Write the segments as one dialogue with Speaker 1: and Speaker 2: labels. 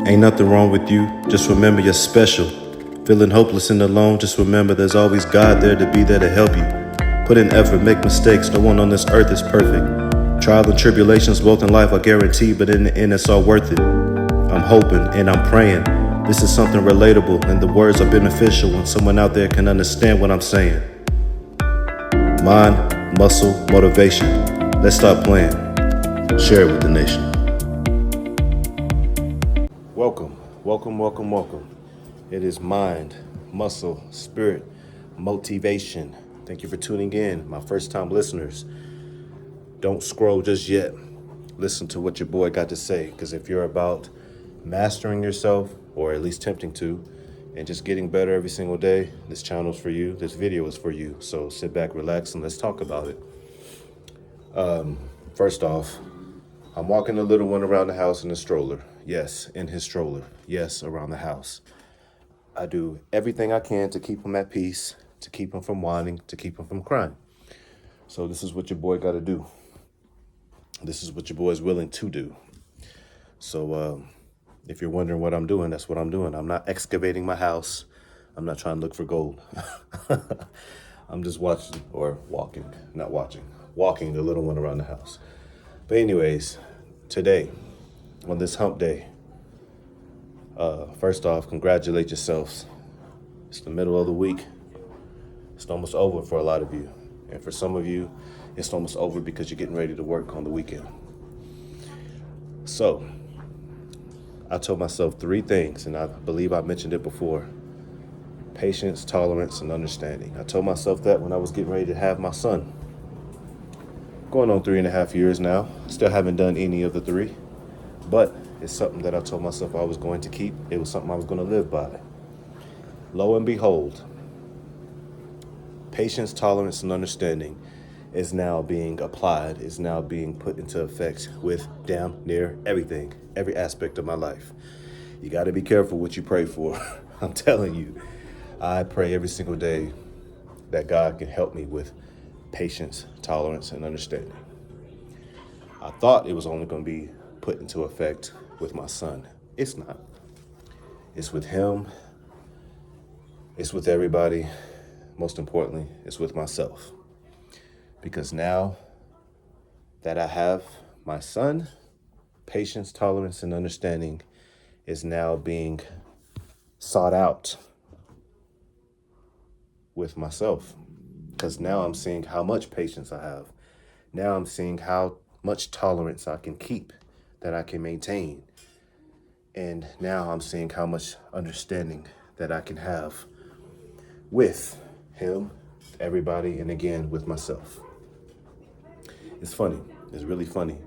Speaker 1: Ain't nothing wrong with you, just remember you're special. Feeling hopeless and alone, just remember there's always God there to be there to help you. Put in effort, make mistakes, no one on this earth is perfect. Trials and tribulations both in life are guaranteed, but in the end it's all worth it. I'm hoping and I'm praying this is something relatable and the words are beneficial when someone out there can understand what I'm saying. Mind, muscle, motivation. Let's start playing. Share it with the nation. Welcome. It is mind, muscle, spirit, motivation. Thank you for tuning in, my first time listeners. Don't scroll just yet. Listen to what your boy got to say, because if you're about mastering yourself, or at least attempting to, and just getting better every single day, this channel is for you, this video is for you. So sit back, relax, and let's talk about it. First off, I'm walking the little one around the house in a stroller. Yes, in his stroller. Yes, around the house. I do everything I can to keep him at peace, to keep him from whining, to keep him from crying. So this is what your boy got to do. This is what your boy is willing to do. So if you're wondering what I'm doing, that's what I'm doing. I'm not excavating my house. I'm not trying to look for gold. I'm just walking the little one around the house. But anyways, today, on this hump day, first off, congratulate yourselves. It's the middle of the week. It's almost over for a lot of you. And for some of you, it's almost over because you're getting ready to work on the weekend. So, I told myself 3 things, and I believe I mentioned it before. Patience, tolerance, and understanding. I told myself that when I was getting ready to have my son. Going on 3.5 years now. Still haven't done any of the 3. But it's something that I told myself I was going to keep. It was something I was going to live by. Lo and behold, patience, tolerance, and understanding is now being applied, is now being put into effect with damn near everything, every aspect of my life. You got to be careful what you pray for. I'm telling you, I pray every single day that God can help me with patience, tolerance, and understanding. I thought it was only going to be put into effect with my son. It's not. It's with him. It's with everybody. Most importantly, it's with myself. Because now that I have my son, patience, tolerance, and understanding is now being sought out with myself. Because now I'm seeing how much patience I have. Now I'm seeing how much tolerance I can keep, that I can maintain. And now I'm seeing how much understanding that I can have with him, everybody, and again, with myself. It's funny. It's really funny.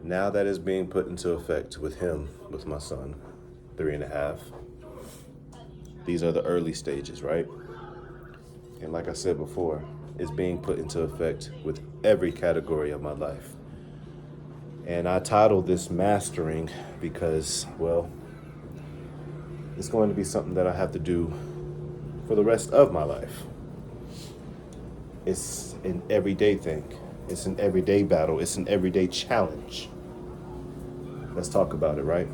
Speaker 1: Now that it's being put into effect with him, with my son, 3.5, these are the early stages, right? And like I said before, it's being put into effect with every category of my life. And I titled this Mastering because, well, it's going to be something that I have to do for the rest of my life. It's an everyday thing. It's an everyday battle. It's an everyday challenge. Let's talk about it, right?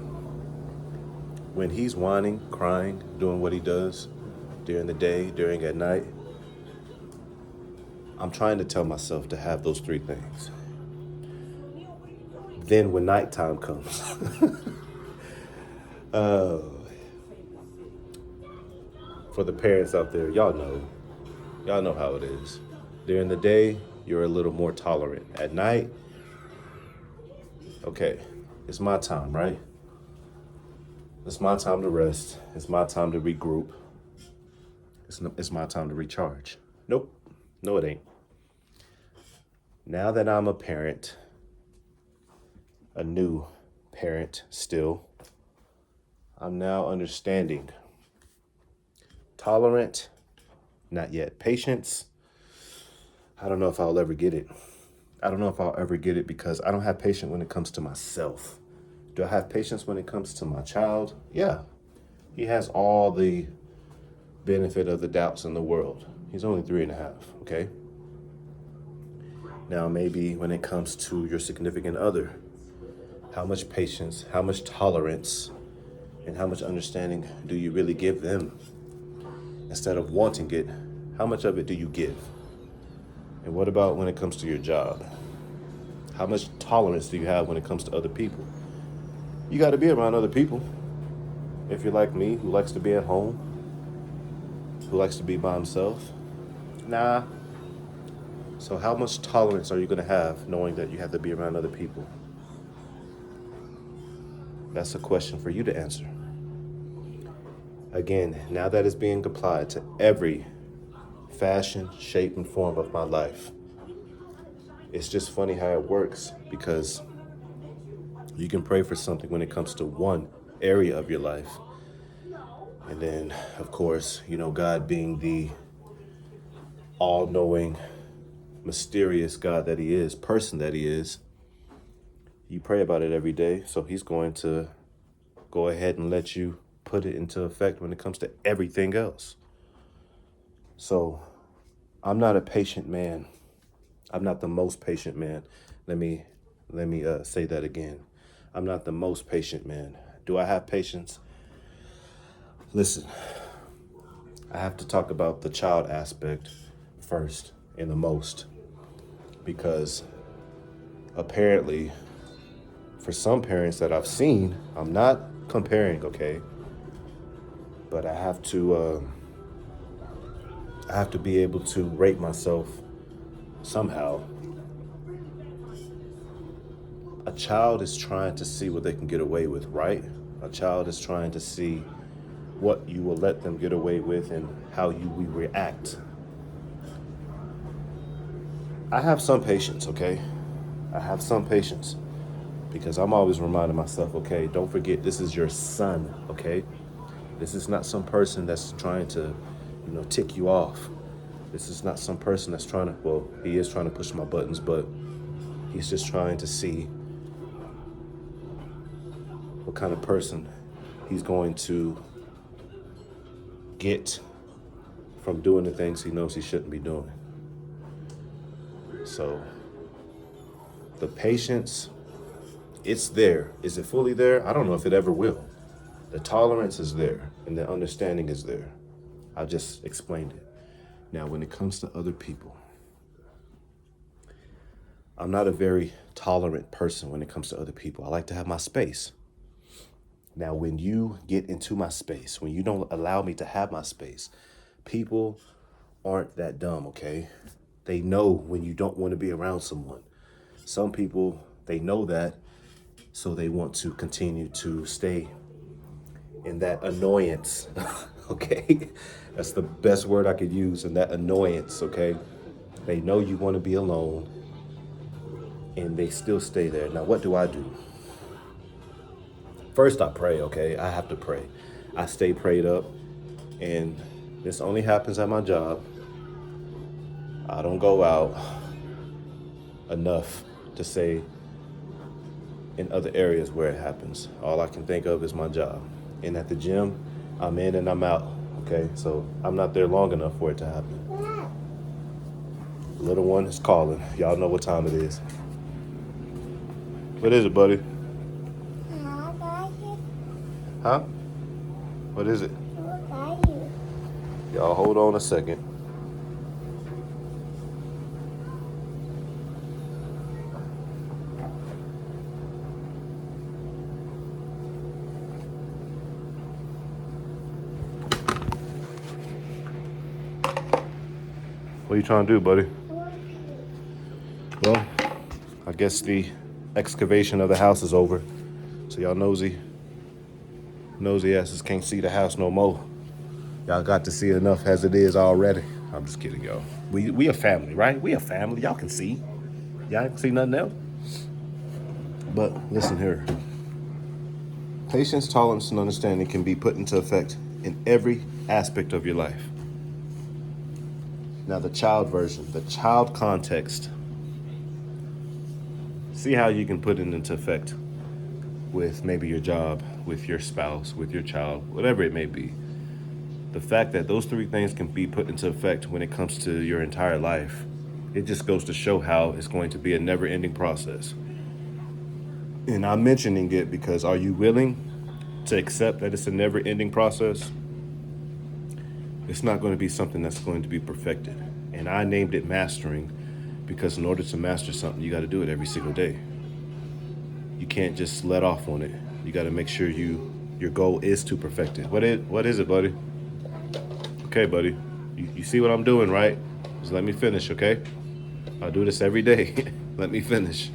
Speaker 1: When he's whining, crying, doing what he does during the day, during at night, I'm trying to tell myself to have those 3 things. Then when nighttime comes, for the parents out there, y'all know how it is. During the day, you're a little more tolerant. At night, okay, it's my time, right? It's my time to rest. It's my time to regroup. It's my time to recharge. Nope. No, it ain't. Now that I'm a parent, a new parent still, I'm now understanding. Tolerant, not yet. Patience, I don't know if I'll ever get it. I don't know if I'll ever get it because I don't have patience when it comes to myself. Do I have patience when it comes to my child? Yeah. He has all the benefit of the doubts in the world. He's only 3.5, okay? Now, maybe when it comes to your significant other, how much patience, how much tolerance, and how much understanding do you really give them? Instead of wanting it, how much of it do you give? And what about when it comes to your job? How much tolerance do you have when it comes to other people? You got to be around other people. If you're like me, who likes to be at home, who likes to be by himself, nah. So how much tolerance are you going to have knowing that you have to be around other people? That's a question for you to answer. Again, now that it's being applied to every fashion, shape, and form of my life, it's just funny how it works, because you can pray for something when it comes to one area of your life. And then, of course, God being the all-knowing, mysterious God that he is, person that he is, you pray about it every day. So he's going to go ahead and let you put it into effect when it comes to everything else. So I'm not a patient man. I'm not the most patient man. Let me say that again. I'm not the most patient man. Do I have patience? Listen, I have to talk about the child aspect first and the most, because apparently for some parents that I've seen, I'm not comparing, okay? But I have to be able to rate myself somehow. A child is trying to see what they can get away with, right? A child is trying to see what you will let them get away with and how you will react. I have some patience, okay? I have some patience, because I'm always reminding myself, okay, don't forget this is your son, okay? This is not some person that's trying to, tick you off. This is not some person that's trying to, well, he is trying to push my buttons, but he's just trying to see what kind of person he's going to get from doing the things he knows he shouldn't be doing. So the patience, it's there. Is it fully there? I don't know if it ever will. The tolerance is there and the understanding is there. I just explained it. Now, when it comes to other people, I'm not a very tolerant person when it comes to other people. I like to have my space. Now, when you get into my space, when you don't allow me to have my space, people aren't that dumb, okay? They know when you don't want to be around someone. Some people, they know that, so they want to continue to stay in that annoyance, okay? That's the best word I could use, in that annoyance, okay? They know you want to be alone, and they still stay there. Now, what do? First, I pray, okay? I have to pray. I stay prayed up, and this only happens at my job. I don't go out enough to say in other areas where it happens. All I can think of is my job. And at the gym, I'm in and I'm out, okay? So I'm not there long enough for it to happen. The little one is calling. Y'all know what time it is. What is it, buddy? Huh? What is it? Y'all hold on a second. What are you trying to do, buddy? Well, I guess the excavation of the house is over. So y'all nosy asses can't see the house no more. Y'all got to see enough as it is already. I'm just kidding, y'all. We a family, right? We a family. Y'all can see. Y'all can see nothing else. But listen here. Patience, tolerance, and understanding can be put into effect in every aspect of your life. Now, the child version, the child context. See how you can put it into effect with maybe your job, with your spouse, with your child, whatever it may be. The fact that those three things can be put into effect when it comes to your entire life It just goes to show how it's going to be a never-ending process. And I'm mentioning it because are you willing to accept that it's a never-ending process? It's not going to be something that's going to be perfected. And I named it mastering because in order to master something, you got to do it every single day. You can't just let off on it. You got to make sure your goal is to perfect it. What is it, buddy? Okay, buddy. You see what I'm doing, right? Just let me finish, okay? I do this every day. Let me finish.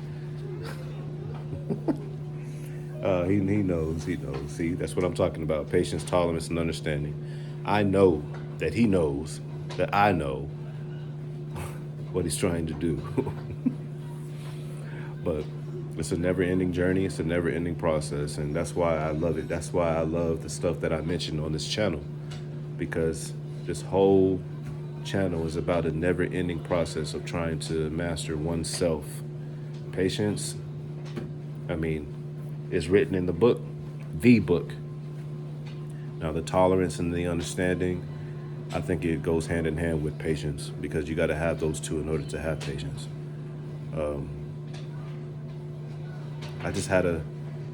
Speaker 1: He knows. He knows. See, that's what I'm talking about. Patience, tolerance, and understanding. I know that he knows that I know what he's trying to do. But it's a never-ending journey. It's a never-ending process, and that's why I love it. That's why I love the stuff that I mentioned on this channel, because this whole channel is about a never-ending process of trying to master oneself. Patience, I mean, is written in the book, the book. Now, the tolerance and the understanding, I think it goes hand in hand with patience, because you got to have those two in order to have patience.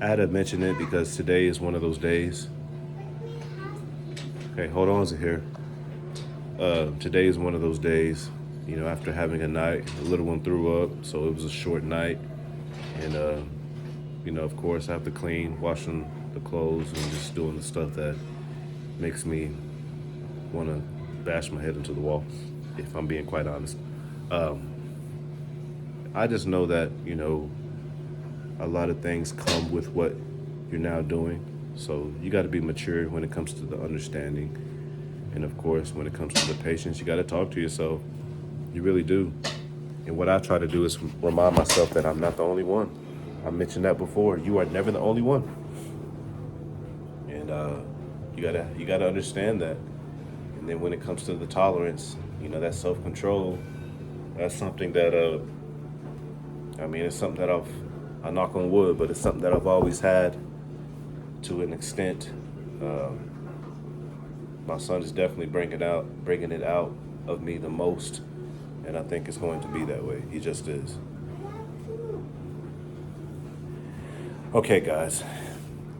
Speaker 1: I had to mention it because today is one of those days. Okay, hold on, Zahir. Today is one of those days, after having a night, the little one threw up, so it was a short night. And, of course, I have to clean, washing the clothes, and just doing the stuff that makes me want to bash my head into the wall, if I'm being quite honest. I just know that, a lot of things come with what you're now doing. So you got to be mature when it comes to the understanding. And of course, when it comes to the patience, you got to talk to yourself. You really do. And what I try to do is remind myself that I'm not the only one. I mentioned that before. You are never the only one. And you gotta understand that. And then when it comes to the tolerance, that self-control, that's something that it's something that I knock on wood, but it's something that I've always had to an extent. My son is definitely bringing it out of me the most, and I think it's going to be that way. He just is. Okay, guys,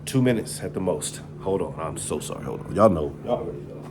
Speaker 1: 2 minutes at the most. Hold on, I'm so sorry. Hold on, y'all already know.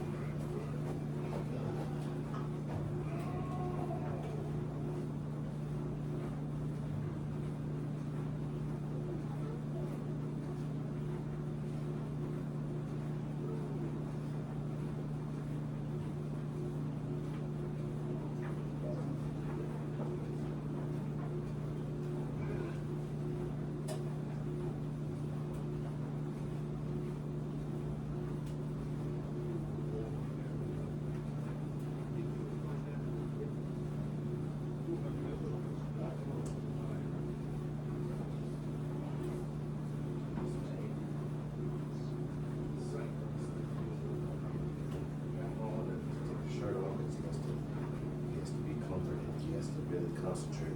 Speaker 1: Concentrate.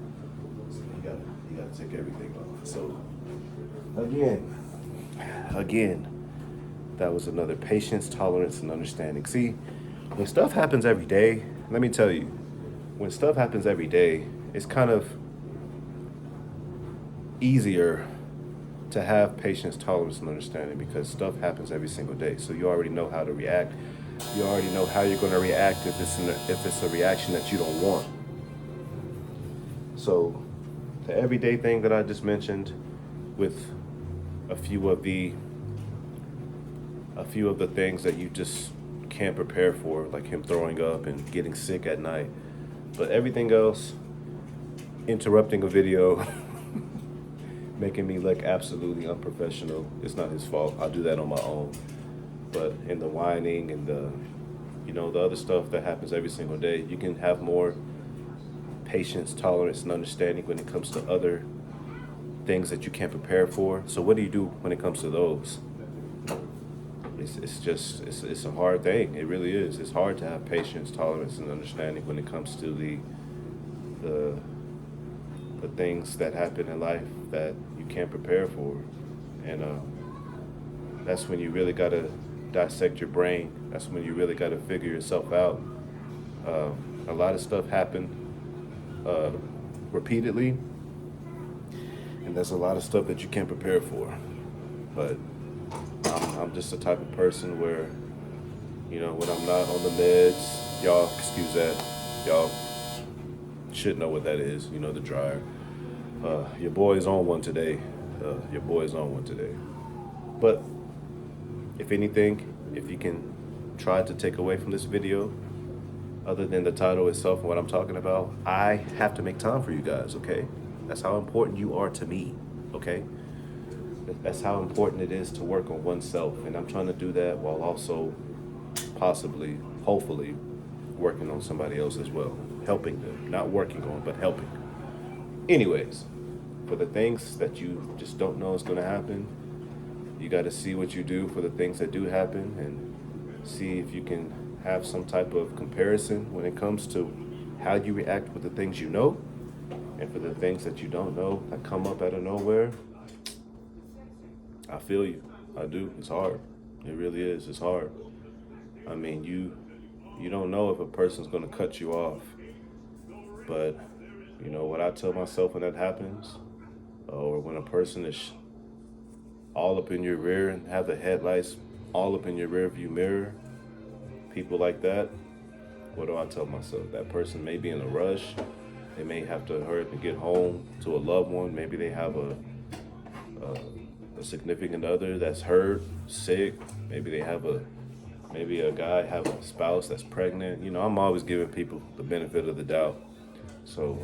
Speaker 1: So you gotta take everything off. So again, that was another patience, tolerance, and understanding. See, when stuff happens every day, let me tell you, when stuff happens every day, it's kind of easier to have patience, tolerance, and understanding because stuff happens every single day. So you already know how to react. You already know how you're going to react if it's a reaction that you don't want. So the everyday thing that I just mentioned, with a few of the things that you just can't prepare for, like him throwing up and getting sick at night, but everything else, interrupting a video, making me look absolutely unprofessional, it's not his fault. I'll do that on my own. But in the whining and the other stuff that happens every single day, you can have more patience, tolerance, and understanding when it comes to other things that you can't prepare for. So what do you do when it comes to those? It's a hard thing. It really is. It's hard to have patience, tolerance, and understanding when it comes to the things that happen in life that you can't prepare for. And that's when you really got to dissect your brain. That's when you really got to figure yourself out. A lot of stuff happened repeatedly, and there's a lot of stuff that you can't prepare for. But I'm just the type of person where, when I'm not on the meds, y'all excuse that, y'all should know what that is, the dryer. Your boy's on one today. But if anything, if you can try to take away from this video, other than the title itself and what I'm talking about, I have to make time for you guys, okay? That's how important you are to me, okay? That's how important it is to work on oneself. And I'm trying to do that while also possibly, hopefully, working on somebody else as well. Helping them, not working on, but helping. Anyways, for the things that you just don't know is gonna happen, you gotta see what you do for the things that do happen and see if you can have some type of comparison when it comes to how you react with the things you know, and for the things that you don't know that come up out of nowhere. I feel you. I do. It's hard. It really is. It's hard. I mean, you don't know if a person's going to cut you off. But, what I tell myself when that happens, or when a person is all up in your rear and have the headlights all up in your rear view mirror, people like that, what do I tell myself? That person may be in a rush. They may have to hurry to get home to a loved one. Maybe they have a significant other that's hurt, sick. Maybe they have maybe a guy have a spouse that's pregnant. I'm always giving people the benefit of the doubt. So,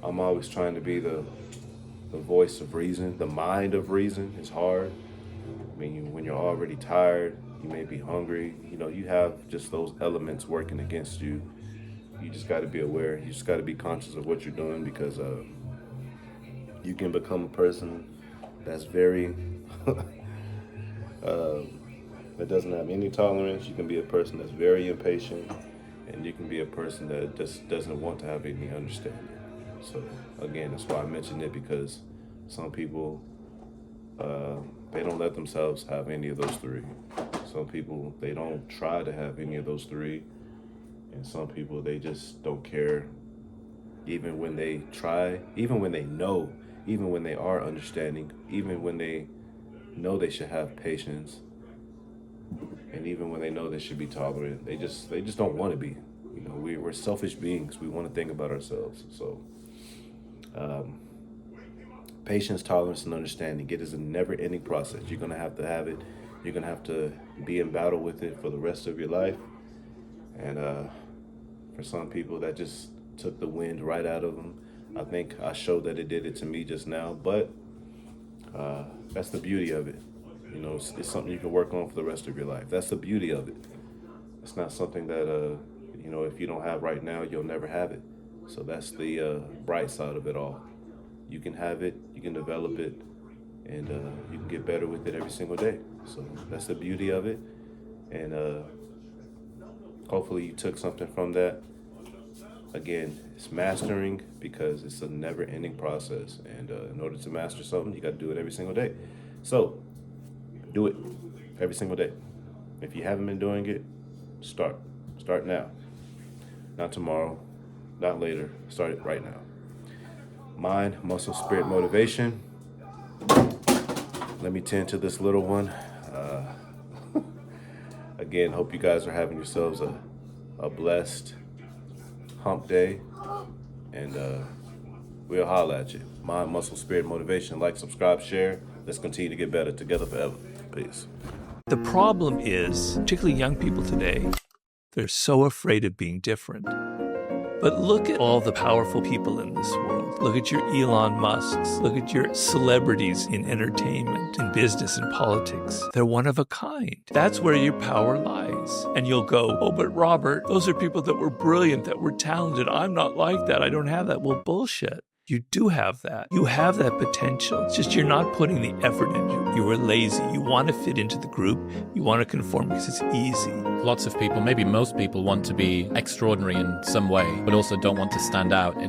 Speaker 1: I'm always trying to be the voice of reason, the mind of reason. It's hard. When you're already tired, you may be hungry. You have just those elements working against you. You just got to be aware. You just got to be conscious of what you're doing, because you can become a person that's very, that doesn't have any tolerance. You can be a person that's very impatient, and you can be a person that just doesn't want to have any understanding. So again, that's why I mentioned it, because some people, they don't let themselves have any of those three. Some people, they don't try to have any of those three. And some people, they just don't care, even when they try, even when they know, even when they are understanding, even when they know they should have patience, and even when they know they should be tolerant. They just don't want to be. We're selfish beings. We want to think about ourselves. So patience, tolerance, and understanding. It is a never-ending process. You're going to have it. You're going to have to be in battle with it for the rest of your life. And for some people, that just took the wind right out of them. I think I showed that it did it to me just now, but that's the beauty of it. It's something you can work on for the rest of your life. That's the beauty of it. It's not something that, if you don't have right now, you'll never have it. So that's the bright side of it all. You can have it, you can develop it, and you can get better with it every single day. So that's the beauty of it. And hopefully you took something from that. Again, it's mastering, because it's a never-ending process. And in order to master something, you got to do it every single day. So do it every single day. If you haven't been doing it, start. Start now. Not tomorrow, not later. Start it right now. Mind, muscle, spirit, motivation. Let me tend to this little one. Again, hope you guys are having yourselves a blessed hump day, and we'll holla at you. Mind, muscle, spirit, motivation. Like, subscribe, share. Let's continue to get better together forever. Peace.
Speaker 2: The problem is, particularly young people today, they're so afraid of being different. But look at all the powerful people in this world. Look at your Elon Musks. Look at your celebrities in entertainment, in business, and politics. They're one of a kind. That's where your power lies. And you'll go, oh, but Robert, those are people that were brilliant, that were talented. I'm not like that. I don't have that. Well, bullshit. You do have that. You have that potential. It's just you're not putting the effort into it. You were lazy. You want to fit into the group. You want to conform because it's easy.
Speaker 3: Lots of people, maybe most people, want to be extraordinary in some way, but also don't want to stand out in